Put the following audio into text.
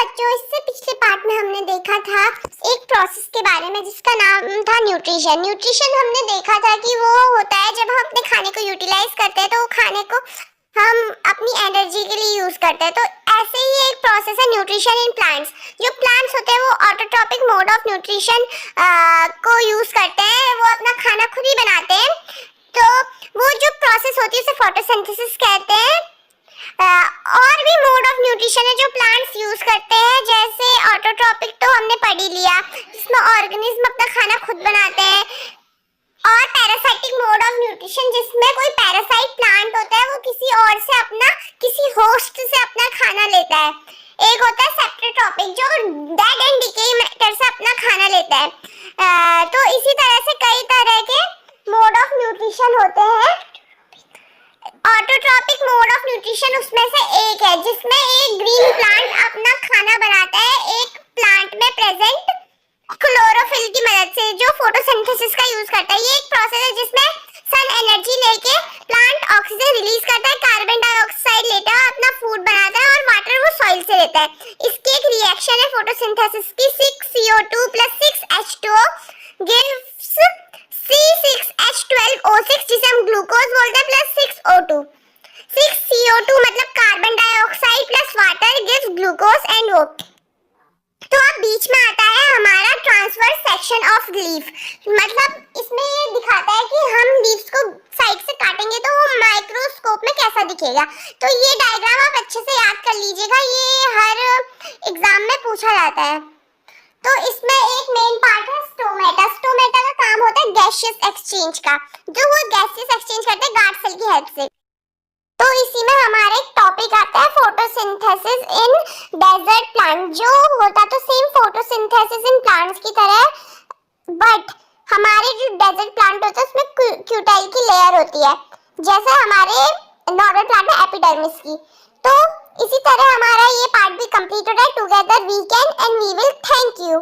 बच्चों, इससे पिछले पार्ट में हमने देखा था एक प्रोसेस के बारे में जिसका नाम था न्यूट्रिशन। न्यूट्रिशन हमने देखा था कि वो होता है जब हम अपने खाने को यूटिलाइज करते हैं तो वो खाने को हम अपनी एनर्जी के लिए यूज करते हैं। तो ऐसे ही एक प्रोसेस है न्यूट्रिशन इन प्लांट्स। जो प्लांट्स होते हैं वो ऑटोट्रॉपिक मोड ऑफ न्यूट्रिशन को यूज करते हैं, वो अपना खाना खुद ही बनाते हैं। तो वो जो प्रोसेस होती है उसे फोटोसिंथेसिस कहते हैं। और भी मोड ऑफ न्यूट्रिशन है जो प्लांट्स यूज करते हैं, जैसे ऑटोट्रॉपिक तो हमने पढ़ ही लिया जिसमें ऑर्गेनिज्म अपना खाना खुद बनाते हैं, और पैरासाइटिक मोड ऑफ न्यूट्रिशन जिसमें कोई पैरासाइट प्लांट होता है वो किसी और से अपना, किसी होस्ट से अपना खाना लेता है। एक होता है सेप्टोट्रॉपिक जो डेड एंड डिकेइंग मैटर से अपना खाना लेता है। तो इसी तरह से कई तरह के मोड ऑफ न्यूट्रिशन होते हैं। ऑटोट्रॉपिक मोड ऑफ न्यूट्रिशन उसमें से एक है जिसमें एक ग्रीन प्लांट अपना खाना बनाता है एक प्लांट में प्रेजेंट क्लोरोफिल की मदद से, जो फोटोसिंथेसिस का यूज करता है। ये एक प्रोसेस है जिसमें सन एनर्जी लेके प्लांट ऑक्सीजन रिलीज करता है, कार्बन डाइऑक्साइड लेता है, अपना फूड बनाता है और वाटर वो सॉइल से लेता है। इसकी एक रिएक्शन है फोटोसिंथेसिस की, 6CO2 + 6H2O गिव्स C6H12O6 जिसे हम ग्लूकोज बोलते हैं प्लस 6O2। 6CO2 मतलब carbon dioxide plus water gives glucose and वो। तो अब बीच में आता है हमारा ट्रांसवर्स सेक्शन ऑफ लीफ। मतलब इसमें ये दिखाता है कि हम लीव्स को साइड से काटेंगे तो वो माइक्रोस्कोप में कैसा दिखेगा। तो ये डायग्राम आप अच्छे से याद कर लीजिएगा, ये हर एग्जाम में पूछा जाता है। तो इसमें एक मेन पार्ट है स्टोमेटा। स्टोमेटा का काम होता है गैसियस एक्सचेंज का, जो वो गैसियस एक्सचेंज करते हैं गार्ड सेल की हेल्प से। तो इसी में हमारा एक टॉपिक आता है फोटोसिंथेसिस इन डेजर्ट प्लांट। जो होता तो सेम फोटोसिंथेसिस इन प्लांट्स की तरह, बट हमारे जो डेजर्ट प्लांट होता है उसमें क्यूटाइल की लेयर होती है, जैसे हमारे नॉर्मल प्लांट में एपिडर्मिस की। तो इसी तरह हमारा ये पार्ट भी कंप्लीट हो रहा है। Together we can and we will. Thank you.